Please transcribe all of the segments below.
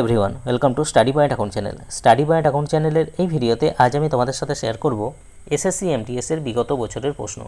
Everyone welcome to study point account channel. Study point account চ্যানেলের এই ভিডিওতে আজ আমি তোমাদের সাথে শেয়ার করব এসএসসি এমটিএস এর বিগত বছরের প্রশ্ন।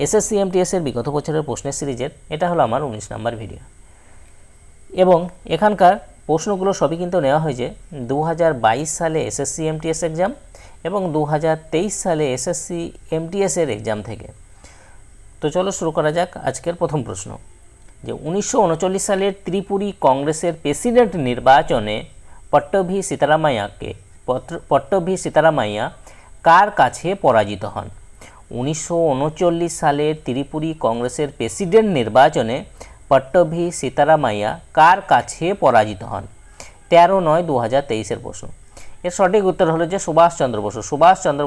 এসএসসি এমটিএস এর বিগত বছরের প্রশ্নের সিরিজের এটা হলো আমার 19 নম্বর ভিডিও এবং এখানকার প্রশ্নগুলো সবই কিন্তু নেওয়া হয়েছে 2022 সালে এসএসসি এমটিএস এক্সাম এবং 2023 সালে এসএসসি এমটিএস এর এক্সাম থেকে। তো চলো শুরু করা যাক আজকের প্রথম প্রশ্ন, যে 1939 সালের ত্রিপুরী কংগ্রেসের প্রেসিডেন্ট নির্বাচনে পট্টভি সীতারামাইয়া কার কাছে পরাজিত হন? 1939 সালের ত্রিপুরী কংগ্রেসের প্রেসিডেন্ট নির্বাচনে পট্টভি সীতারামাইয়া কার কাছে পরাজিত হন? 13/9/2023 প্রশ্ন। এর সঠিক উত্তর হলো যে সুভাষচন্দ্র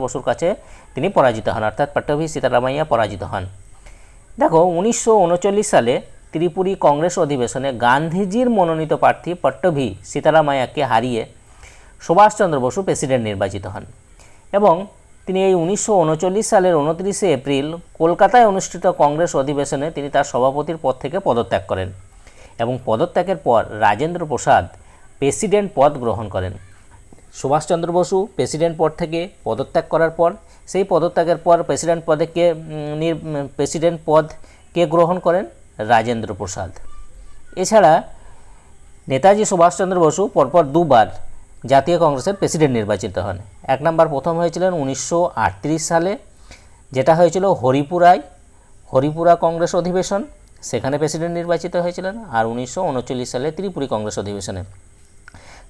বসুর কাছে তিনি পরাজিত হন, অর্থাৎ পট্টভি সীতারামাইয়া পরাজিত হন। দেখো 1939 সালে ত্রিপুরী কংগ্রেস অধিবেশনে গান্ধীজির মনোনীত প্রার্থী পট্টভি সীতারামাইয়াকে হারিয়ে সুভাষচন্দ্র বসু প্রেসিডেন্ট নির্বাচিত হন এবং তিনি এই 1939 সালের 29 এপ্রিল কলকাতায় অনুষ্ঠিত কংগ্রেস অধিবেশনে তিনি তার সভাপতির পদ থেকে পদত্যাগ করেন এবং পদত্যাগের পর রাজেন্দ্র প্রসাদ প্রেসিডেন্ট পদ গ্রহণ করেন। সুভাষচন্দ্র বসু প্রেসিডেন্ট পদ থেকে পদত্যাগ করার পর সেই পদত্যাগের পর প্রেসিডেন্ট পদ কে গ্রহণ করেন? রাজেন্দ্র প্রসাদ। এছাড়া নেতাজি সুভাষচন্দ্র বসু পরপর দুবার জাতীয় কংগ্রেসের প্রেসিডেন্ট নির্বাচিত হন। এক নম্বর প্রথম হয়েছিলেন 1938 সালে, যেটা হয়েছিল হরিপুরা কংগ্রেস অধিবেশন, সেখানে প্রেসিডেন্ট নির্বাচিত হয়েছিলেন, আর 1939 সালে ত্রিপুরী কংগ্রেস অধিবেশনে।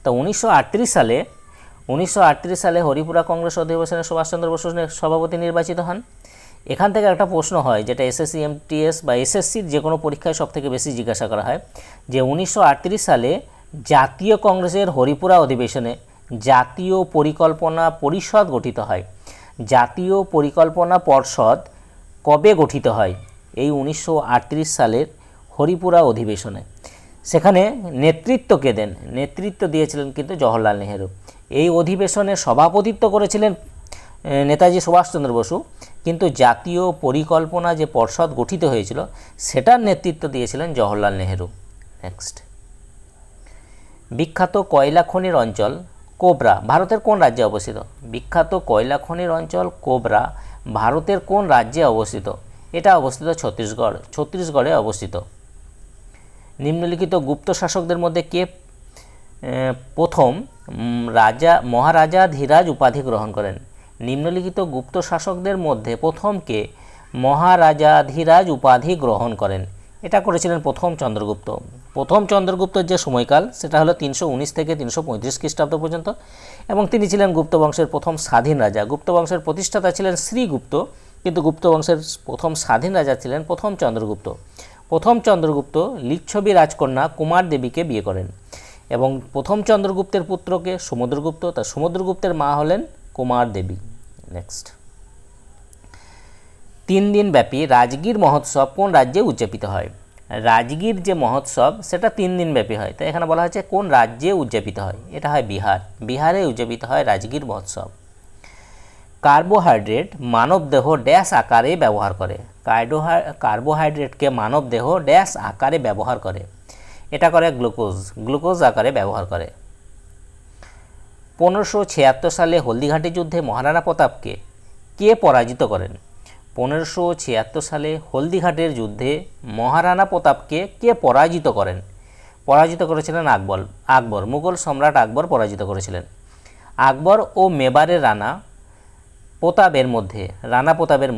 তো 1938 সালে হরিপুরা কংগ্রেস অধিবেশনে সুভাষচন্দ্র বসু সভাপতি নির্বাচিত হন। এখান থেকে একটা প্রশ্ন হয়, যেটা এসএসসি এমটিএস বা এসএসসির যে কোনো পরীক্ষায় সবথেকে বেশি জিজ্ঞাসা করা হয়, যে 1938 সালে জাতীয় কংগ্রেসের হরিপুরা অধিবেশনে জাতীয় পরিকল্পনা পরিষদ গঠিত হয়। জাতীয় পরিকল্পনা পর্ষদ কবে গঠিত হয়? এই 1938 সালের হরিপুরা অধিবেশনে। সেখানে নেতৃত্ব দিয়েছিলেন কিন্তু জওহরলাল নেহেরু। এই অধিবেশনে সভাপতিত্ব করেছিলেন নেতাজি সুভাষচন্দ্র বসু, কিন্তু জাতীয় পরিকল্পনা যে পর্ষদ গঠিত হয়েছিল সেটার নেতৃত্ব দিয়েছিলেন জওহরলাল নেহেরু। নেক্সট, বিখ্যাত কয়লা খনির অঞ্চল কোবরা ভারতের কোন রাজ্যে অবস্থিত? বিখ্যাত কয়লা খনির অঞ্চল কোবরা ভারতের কোন রাজ্যে অবস্থিত? এটা অবস্থিত ছত্তিশগড়ে অবস্থিত। নিম্নলিখিত গুপ্ত শাসকদের মধ্যে কে প্রথম মহারাজা ধীরাজ উপাধি গ্রহণ করেন? নিম্নলিখিত গুপ্ত শাসকদের মধ্যে প্রথম কে মহারাজাধিরাজ উপাধি গ্রহণ করেন? এটা করেছিলেন প্রথম চন্দ্রগুপ্তর যে সময়কাল সেটা হলো 319 থেকে 335 খ্রিস্টাব্দ পর্যন্ত এবং তিনি ছিলেন গুপ্ত বংশের প্রথম স্বাধীন রাজা। গুপ্ত বংশের প্রতিষ্ঠাতা ছিলেন শ্রীগুপ্ত, কিন্তু গুপ্ত বংশের প্রথম স্বাধীন রাজা ছিলেন প্রথম চন্দ্রগুপ্ত লিচ্ছবি রাজকন্যা কুমার দেবীকে বিয়ে করেন এবং প্রথম চন্দ্রগুপ্তের পুত্রকে সমুদ্রগুপ্ত, তার সমুদ্রগুপ্তের মা হলেন কুমার দেবী। নেক্সট, 3 দিন ব্যাপী রাজগীর মহোৎসব কোন রাজ্যে উদযাপিত হয়? রাজগীর যে মহোৎসব সেটা 3 দিন ব্যাপী হয়, তাই এখানে বলা হয়েছে কোন রাজ্যে উদযাপিত হয়। এটা হয় বিহারে উদযাপিত হয় রাজগীর মহোৎসব। কার্বোহাইড্রেট মানবদেহ ড্যাশ আকারে ব্যবহার করে? কার্বোহাইড্রেটকে মানবদেহ ড্যাশ আকারে ব্যবহার করে? এটা করে গ্লুকোজ আকারে ব্যবহার করে। 1576 সালে হলদিঘাটি যুদ্ধে মহারানা প্রতাপকে কে পরাজিত করেন? 1576 সালে হলদিঘাটের যুদ্ধে মহারানা প্রতাপকে কে পরাজিত করেন? পরাজিত করেছিলেন আকবর। মুঘল সম্রাট আকবর পরাজিত করেছিলেন। আকবর ও মেবারের রানা প্রতাপের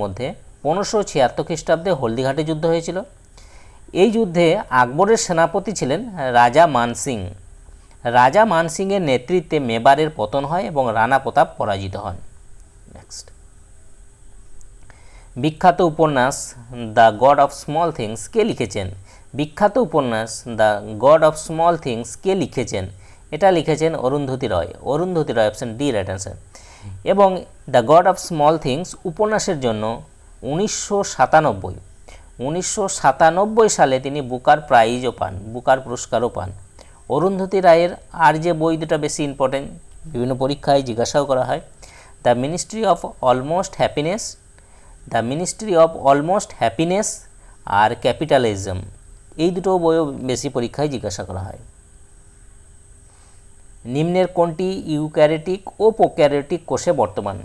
মধ্যে 1576 খ্রিস্টাব্দে হলদিঘাটে যুদ্ধ হয়েছিল। এই যুদ্ধে আকবরের সেনাপতি ছিলেন রাজা মানসিংয়ের নেতৃত্বে মেবারের পতন হয় এবং রানা প্রতাপ পরাজিত হন। নেক্সট, বিখ্যাত উপন্যাস the God of Small Things কে লিখেছেন? বিখ্যাত উপন্যাস the God of Small Things কে লিখেছেন? এটা লিখেছেন Arundhati Roy. Option D right answer. এবং the God of Small Things উপন্যাসের জন্য 1997 সালে তিনি বুকার পুরস্কারও পান। অরুন্ধতী রায়ের আর যে বই দুটো বেশি ইম্পর্টেন্ট, বিভিন্ন পরীক্ষায় জিজ্ঞাসাও করা হয়, the ministry of almost happiness আর ক্যাপিটালিজম, এই দুটো বইও বেশি পরীক্ষায় জিজ্ঞাসা করা হয়। নিম্নের কোনটি ইউক্যারিওটিক ও প্রোক্যারিওটিক কোষে বর্তমান?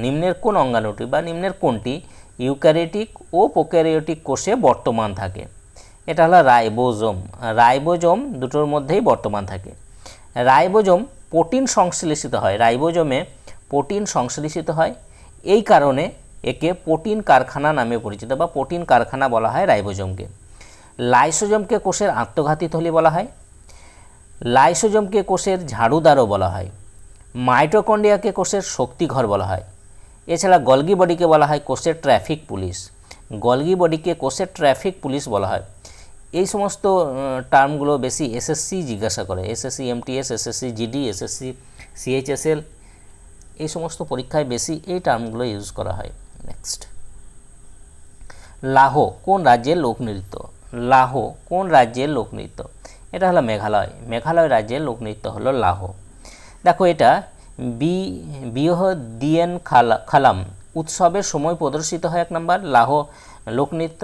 নিম্নের কোন অঙ্গাণুটি বা নিম্নের কোনটি ইউক্যারিওটিক ও প্রোক্যারিওটিক কোষে বর্তমান থাকে? এটা হলো রাইবোজোম। রাইবোজোম দুটোর মধ্যেই বর্তমান থাকে। রাইবোজোম প্রোটিন সংশ্লেষিত হয়, রাইবোজোমে প্রোটিন সংশ্লেষিত হয়, এই কারণে একে প্রোটিন কারখানা নামে পরিচিত বা প্রোটিন কারখানা বলা হয় রাইবোজোমকে। লাইসোজোমকে কোষের আত্মঘাতী থলি বলা হয়। লাইসোজোমকে কোষের ঝাড়ুদারও বলা হয়। মাইটোকন্ড্রিয়াকে কোষের শক্তিঘর বলা হয়। এছাড়া গলগি বডিকে বলা হয় কোষের ট্রাফিক পুলিশ। গলগি বডিকে কোষের ট্রাফিক পুলিশ বলা হয়। এই সমস্ত টার্মগুলো বেশি এসএসসি জিজ্ঞাসা করে, SSC MTS, SSC GD, SSC CHSL, এই সমস্ত পরীক্ষায় বেশি এই টার্মগুলো ইউজ করা হয়। নেক্সট, লাহো কোন রাজ্যের লোকনৃত্য? লাহো কোন রাজ্যের লোকনৃত্য? এটা হলো মেঘালয়। মেঘালয় রাজ্যের লোকনৃত্য হলো লাহো। দেখো এটা বিয়হ দিয়েন খালাম উৎসবের সময় প্রদর্শিত হয়। 1 নম্বর লাহো লোকনৃত্য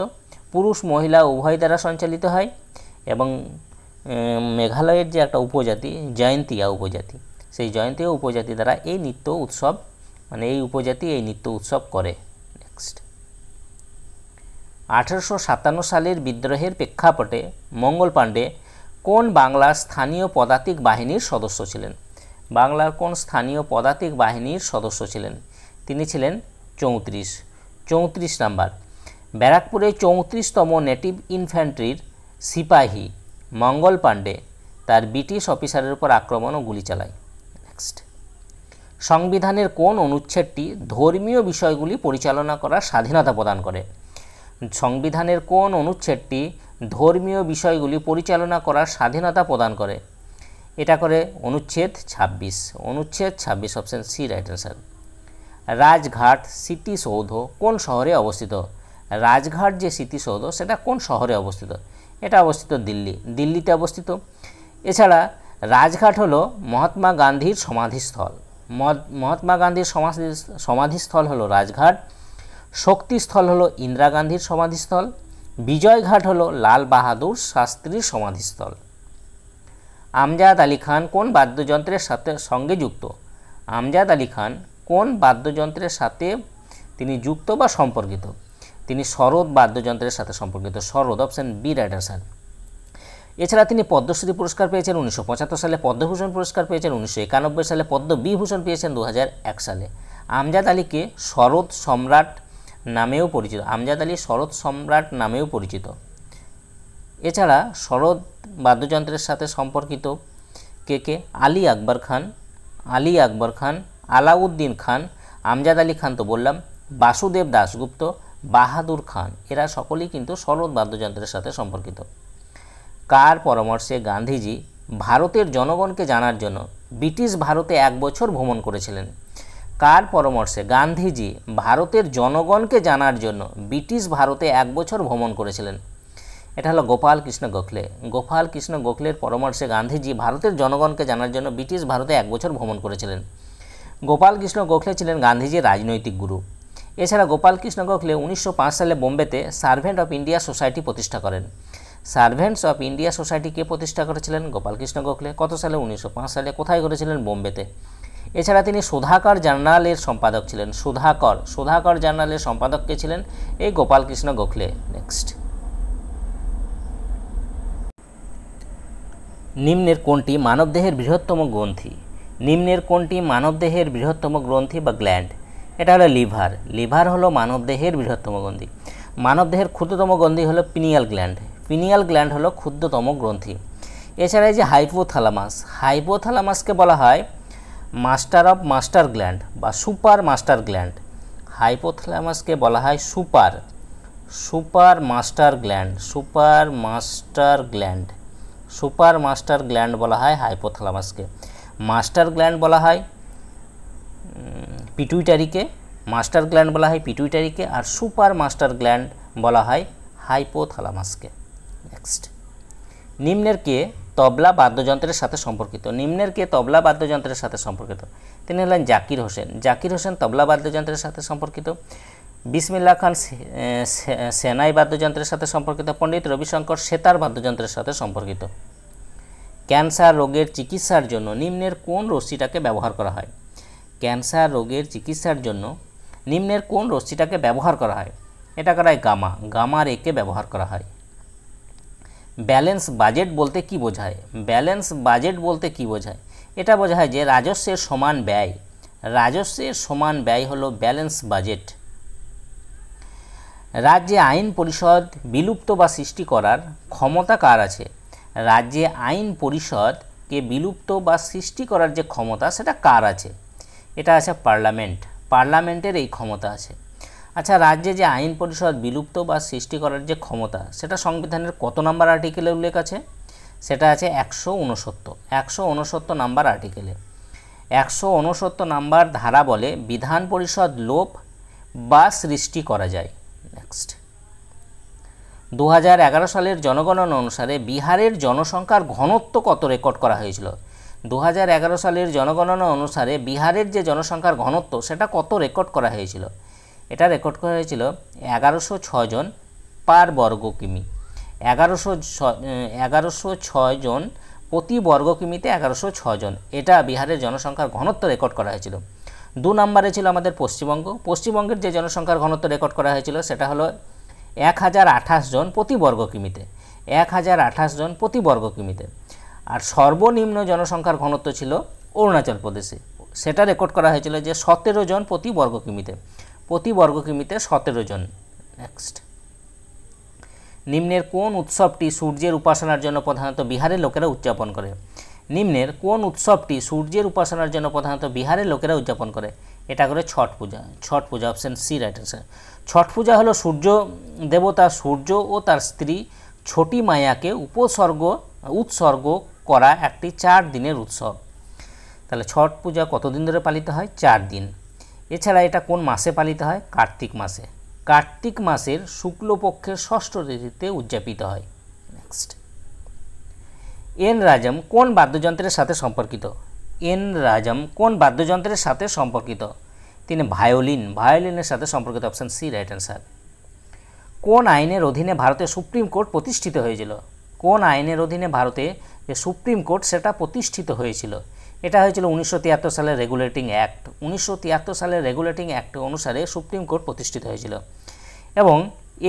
পুরুষ মহিলা উভয় দ্বারা সঞ্চালিত হয় এবং মেঘালয়ের যে একটা উপজাতি জয়ন্তিয়া উপজাতি, সেই জয়ন্তিয়া উপজাতি দ্বারা এই নৃত্য উৎসব মানে এই উপজাতি এই নৃত্য উৎসব করে। নেক্সট, 1857 সালের বিদ্রোহের প্রেক্ষাপটে মঙ্গল পাণ্ডে কোন বাংলার স্থানীয় পদাতিক বাহিনীর সদস্য ছিলেন? বাংলার কোন স্থানীয় পদাতিক বাহিনীর সদস্য ছিলেন? তিনি ছিলেন 34 নাম্বার। ব্যারাকপুরে 34তম নেটিভ ইনফ্যান্ট্রির সিপাহী মঙ্গল পাণ্ডে তার ব্রিটিশ অফিসারের উপর আক্রমণ ও গুলি চালায়। নেক্সট, সংবিধানের কোন অনুচ্ছেদটি ধর্মীয় বিষয়গুলি পরিচালনা করার স্বাধীনতা প্রদান করে? সংবিধানের কোন অনুচ্ছেদটি ধর্মীয় বিষয়গুলি পরিচালনা করার স্বাধীনতা প্রদান করে? এটা করে অনুচ্ছেদ 26। অনুচ্ছেদ 26 option C right answer. Rajghat স্মৃতিসৌধ কোন শহরে অবস্থিত? রাজঘাট যে স্মৃতিসৌধ সেটা কোন শহরে অবস্থিত? এটা অবস্থিত দিল্লিতে অবস্থিত। এছাড়া রাজঘাট হলো মহাত্মা গান্ধীর সমাধিস্থল। মহাত্মা গান্ধীর সমাধিস্থল হলো রাজঘাট। শক্তিস্থল হলো ইন্দিরা গান্ধীর সমাধিস্থল। বিজয়ঘাট হলো লাল বাহাদুর শাস্ত্রীর সমাধিস্থল। আমজাদ আলী খান কোন বাদ্যযন্ত্রের সঙ্গে যুক্ত? আমজাদ আলী খান কোন বাদ্যযন্ত্রের সাথে তিনি যুক্ত বা সম্পর্কিত? তিনি সরোদ বাদ্যযন্ত্রের সাথে সম্পর্কিত। Sarod option B right answer. এছাড়া তিনি পদ্মশ্রী পুরস্কার পেয়েছেন 1975 সালে, পদ্মভূষণ পুরস্কার পেয়েছেন 1991 সালে, পদ্মবিভূষণ পেয়েছেন 2001 সালে। আমজাদ আলীকে সরোদ সম্রাট নামেও পরিচিত। আমজাদ আলী সরোদ সম্রাট নামেও পরিচিত। এছাড়া সরোদ বাদ্যযন্ত্রের সাথে সম্পর্কিত কে? আলী আকবর খান, আলাউদ্দিন খান, আমজাদ আলী খান তো বললাম, বাসুদেব দাশগুপ্ত, বাহাদুর খান, এরা সকলেই কিন্তু সরোদ বাদ্যযন্ত্রের সাথে সম্পর্কিত। কার পরামর্শে গান্ধীজি ভারতের জনগণকে জানার জন্য ব্রিটিশ ভারতে 1 বছর ভ্রমণ করেছিলেন? কার পরামর্শে গান্ধীজি ভারতের জনগণকে জানার জন্য ব্রিটিশ ভারতে 1 বছর ভ্রমণ করেছিলেন? এটা হলো গোপাল কৃষ্ণ গোখলে। গোপাল কৃষ্ণ গোখলের পরামর্শে গান্ধীজি ভারতের জনগণকে জানার জন্য ব্রিটিশ ভারতে 1 বছর ভ্রমণ করেছিলেন। গোপাল কৃষ্ণ গোখলে ছিলেন গান্ধীজির রাজনৈতিক গুরু। এছাড়া গোপাল কৃষ্ণ গোখলে 1905 সালে বোম্বেতে সার্ভেন্ট অফ ইন্ডিয়া সোসাইটি প্রতিষ্ঠা করেন। সার্ভেন্টস অফ ইন্ডিয়া সোসাইটি কে প্রতিষ্ঠা করেছিলেন? গোপাল কৃষ্ণ গোখলে। কত সালে? 1905 সালে। কোথায় করেছিলেন? বোম্বেতে। এছাড়া তিনি সুধাকর জার্নালের সম্পাদক ছিলেন। সুধাকর জার্নালের সম্পাদক কে ছিলেন? এই গোপাল কৃষ্ণ গোখলে। নেক্সট, নিম্নের কোনটি মানবদেহের বৃহত্তম গ্রন্থি? নিম্নের কোনটি মানবদেহের বৃহত্তম গ্রন্থি বা গ্ল্যান্ড? এটা হলো লিভার। লিভার হলো মানবদেহের বৃহত্তম গ্রন্থি। মানবদেহের ক্ষুদ্রতম গ্রন্থি হলো পিনিয়াল গ্ল্যান্ড। পিনিয়াল গ্ল্যান্ড হলো ক্ষুদ্রতম গ্রন্থি। এছাড়া এই যে হাইপোথ্যালামাসকে বলা হয় মাস্টার অফ মাস্টার গ্ল্যান্ড বা সুপার মাস্টার গ্ল্যান্ড। হাইপোথ্যালামাসকে বলা হয় সুপার মাস্টার গ্ল্যান্ড বলা হয় হাইপোথ্যালামাসকে। মাস্টার গ্ল্যান্ড বলা হয় পিটুইটারিকে। আর সুপার মাস্টার গ্ল্যান্ড বলা হয় হাইপোথ্যালামাসকে। নেক্সট, নিম্নের কে তবলা বাদ্যযন্ত্রের সাথে সম্পর্কিত? তিনি হলেন জাকির হোসেন তবলা বাদ্যযন্ত্রের সাথে সম্পর্কিত। বিসমিল্লাহ খান সেনাই বাদ্যযন্ত্রের সাথে সম্পর্কিত। পণ্ডিত রবিশঙ্কর সেতার বাদ্যযন্ত্রের সাথে সম্পর্কিত। ক্যান্সার রোগের চিকিৎসার জন্য নিম্নের কোন রশ্মিটাকে ব্যবহার করা হয়? ক্যান্সার রোগের চিকিৎসার জন্য নিম্নের কোন রশ্মিটাকে ব্যবহার করা হয়? এটা করা হয় গামা, গামা রেকে ব্যবহার করা হয়। ব্যালেন্স বাজেট বলতে কি বোঝায়? ব্যালেন্স বাজেট বলতে কি বোঝায়? এটা বোঝায় যে রাজস্বের সমান ব্যয়, রাজস্বের সমান ব্যয় হলো ব্যালেন্স বাজেট। রাজ্যে আইন পরিষদ বিলুপ্ত বা সৃষ্টি করার ক্ষমতা কার আছে? রাজ্যে আইন পরিষদকে বিলুপ্ত বা সৃষ্টি করার যে ক্ষমতা সেটা কার আছে? এটা আছে পার্লামেন্ট, পার্লামেন্টের এই ক্ষমতা আছে। আচ্ছা, রাজ্যে যে আইন পরিষদ বিলুপ্ত বা সৃষ্টি করার যে ক্ষমতা সেটা সংবিধানের কত নম্বর আর্টিকেলে উল্লেখ আছে? সেটা আছে 169 নাম্বার আর্টিকেলে। 169 নাম্বার ধারা বলে বিধান পরিষদ লোপ বা সৃষ্টি করা যায়। নেক্সট, 2011 সালের জনগণনা অনুসারে বিহারের জনসংখ্যার ঘনত্ব কত রেকর্ড করা হয়েছিল? 2011 সালের জনগণনা অনুসারে বিহারের যে জনসংখ্যার ঘনত্ব সেটা কত রেকর্ড করা হয়েছিল? এটা রেকর্ড করা হয়েছিল 1106 জন পার বর্গ কিমি। 1106 জন প্রতি বর্গ কিমিতে 1106 জন, এটা বিহারের জনসংখ্যার ঘনত্ব রেকর্ড করা হয়েছিল। 2 নম্বরে ছিল আমাদের পশ্চিমবঙ্গ। পশ্চিমবঙ্গের যে জনসংখ্যার ঘনত্ব রেকর্ড করা হয়েছিল সেটা হলো 1028 জন প্রতি বর্গ কিমিতে, 1028 জন প্রতি বর্গ কিমিতে। আর সর্বনিম্ন জনসংখ্যার ঘনত্ব ছিল অরুণাচল প্রদেশে, সেটা রেকর্ড করা হয়েছিল যে 17 জন প্রতি বর্গ কিমিতে, প্রতি বর্গ কিমিতে 17 জন। নেক্সট, নিম্নের কোন উৎসবটি সূর্যের উপাসনার জন্য প্রধানত বিহারের লোকেরা উদযাপন করে? নিম্নের কোন উৎসবটি সূর্যের উপাসনার জন্য প্রধানত বিহারের লোকেরা উদযাপন করে? এটা করে ছট পূজা। ছট পূজা, অপশন সি রাইট অ্যান্সার। ছট পূজা হলো সূর্য দেবতা সূর্য ও তার স্ত্রী ছোটি মায়াকে উৎসর্গ করা একটি 4 দিনের উৎসব। তাহলে ছট পূজা কতদিন ধরে পালিত হয়? 4 দিন। এছাড়া এটা কোন মাসে পালিত হয়? কার্তিক মাসে। কার্তিক মাসের শুক্লপক্ষের ষষ্ঠ তিথিতে উদযাপিত হয়। নেক্সট, এন রাজম কোন বাদ্যযন্ত্রের সাথে সম্পর্কিত? এন রাজম কোন বাদ্যযন্ত্রের সাথে সম্পর্কিত? তিনি ভায়োলিন, ভায়োলিনের সাথে সম্পর্কিত, অপশন সি রাইট অ্যান্সার। কোন আইনের অধীনে ভারতে সুপ্রিম কোর্ট প্রতিষ্ঠিত হয়েছিল? কোন আইনের অধীনে ভারতে যে সুপ্রিম কোর্ট সেটা প্রতিষ্ঠিত হয়েছিল? এটা হয়েছিল 1973 সালের রেগুলেটিং অ্যাক্ট। 1973 সালের রেগুলেটিং অ্যাক্ট অনুসারে সুপ্রিম কোর্ট প্রতিষ্ঠিত হয়েছিল। এবং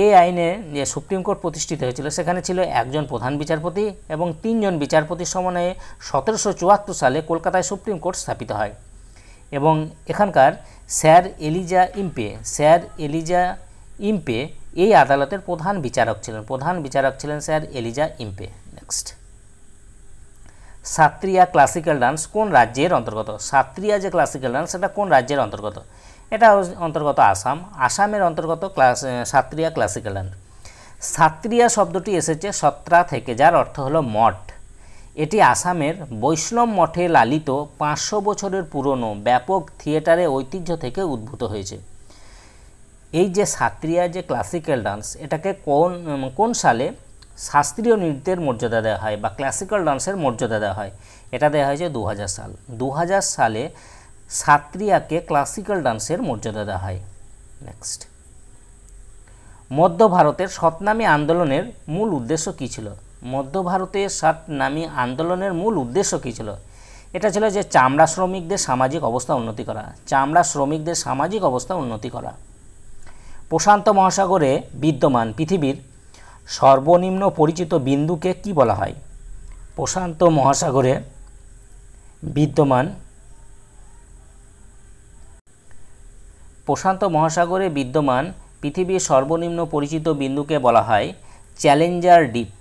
এই আইনে যে সুপ্রিম কোর্ট প্রতিষ্ঠিত হয়েছিল সেখানে ছিল একজন প্রধান বিচারপতি এবং 3 জন বিচারপতির সমন্বয়ে 1774 সালে কলকাতায় সুপ্রিম কোর্ট স্থাপিত হয়। এবং এখানকার স্যার এলিজা ইম্পে এই আদালতের প্রধান বিচারক ছিলেন sir Elijah Impey. Next, Sattriya classical dance কোন রাজ্যের অন্তর্গত? সাত্রিয়া যে ক্লাসিক্যাল ডান্স সেটা কোন রাজ্যের অন্তর্গত? এটা অন্তর্গত আসাম। আসামের অন্তর্গত সাত্রিয়া ক্লাসিক্যাল ডান্স। সাত্রিয়া শব্দটি এসেছে সত্রা থেকে, যার অর্থ হলো মঠ। এটি আসামের বৈষ্ণব মঠে লালিত 500 বছরের পুরনো ব্যাপক থিয়েটারের ঐতিহ্য থেকে উদ্ভূত হয়েছে। এই যে সাত্রিয়া যে ক্লাসিক্যাল ডান্স এটাকে কোন সালে শাস্ত্রীয় নৃত্যের মর্যাদা দেওয়া হয় বা ক্লাসিক্যাল ডান্সের মর্যাদা দেওয়া হয়? এটা দেওয়া হয়েছে 2000 সাল। 2000 সালে সাত্রিয়াকে ক্লাসিক্যাল ডান্সের মর্যাদা দেওয়া হয়। নেক্সট, মধ্য ভারতের সৎনামী আন্দোলনের মূল উদ্দেশ্য কী ছিল? মধ্য ভারতের সৎনামী আন্দোলনের মূল উদ্দেশ্য কী ছিল? এটা ছিল যে চামড়া শ্রমিকদের সামাজিক অবস্থা উন্নতি করা, চামড়া শ্রমিকদের সামাজিক অবস্থা উন্নতি করা। প্রশান্ত মহাসাগরে বিদ্যমান পৃথিবীর সর্বনিম্ন পরিচিত বিন্দুকে কি বলা হয়? প্রশান্ত মহাসাগরে বিদ্যমান পৃথিবীর সর্বনিম্ন পরিচিত বিন্দুকে বলা হয় চ্যালেঞ্জার দ্বীপ।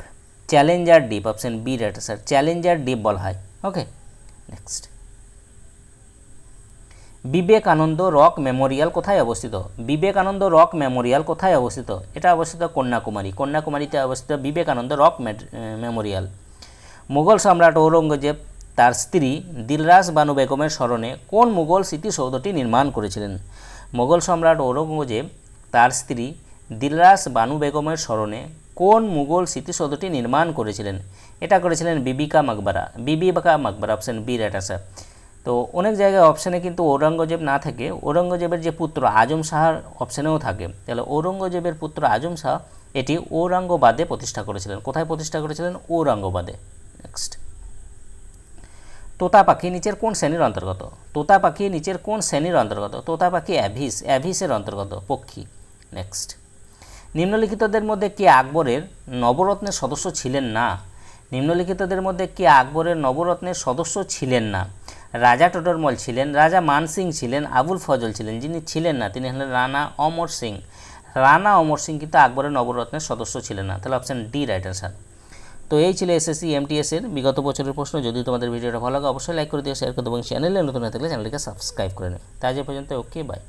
চ্যালেঞ্জার দ্বীপ, option B right sir. Challenger দ্বীপ বলা হয়। Okay, next, Vivekananda rock memorial কোথায় অবস্থিত? বিবেকানন্দ রক মেমোরিয়াল কোথায় অবস্থিত? এটা অবস্থিত কন্যাকুমারী। কন্যাকুমারীতে অবস্থিত বিবেকানন্দ রক মেমোরিয়াল। মুঘল সম্রাট ঔরঙ্গজেব তার স্ত্রী দিলরাস বানু বেগমের স্মরণে কোন মুঘল স্মৃতিসৌধটি নির্মাণ করেছিলেন? মুঘল সম্রাট ঔরঙ্গজেব তার স্ত্রী দিলরাস বানু বেগমের স্মরণে কোন মুঘল স্মৃতিসৌধটি নির্মাণ করেছিলেন? এটা করেছিলেন Bibi Ka Maqbara. Option B right answer. তো অনেক জায়গায় অপশানে কিন্তু ঔরঙ্গজেব না থাকে, ঔরঙ্গজেবের যে পুত্র আজম শাহর অপশানেও থাকে। তাহলে ঔরঙ্গজেবের পুত্র আজম শাহ এটি ঔরঙ্গাবাদে প্রতিষ্ঠা করেছিলেন। কোথায় প্রতিষ্ঠা করেছিলেন? ঔরঙ্গাবাদে। নেক্সট, তোতা পাখি নিচের কোন শ্রেণীর অন্তর্গত? তোতা পাখি নিচের কোন শ্রেণীর অন্তর্গত? তোতা পাখি অ্যাভিসের অন্তর্গত পক্ষী। নেক্সট, নিম্নলিখিতদের মধ্যে কে আকবরের নবরত্নের সদস্য ছিলেন না? নিম্নলিখিতদের মধ্যে কে আকবরের নবরত্নের সদস্য ছিলেন না? রাজা টোডরমল ছিলেন, রাজা মানসিং ছিলেন, আবুল ফজল ছিলেন। যিনি ছিলেন না তিনি হলেন রানা অমর সিং। রানা অমর সিং কিন্তু আকবরের নবরত্নের সদস্য ছিলেন না। তাহলে অপশান ডি রাইট অ্যান্সার। তো এই ছিল এসএসসি এমটিএস এর বিগত বছরের প্রশ্ন। যদি তোমাদের ভিডিওটা ভালো লাগে অবশ্যই লাইক করে দিও, শেয়ার করে দেবো এবং চ্যানেলে নতুন হয়ে থাকলে চ্যানেলটিকে সাবস্ক্রাইব করে নিও। তাই আজ পর্যন্ত ওকে বাই।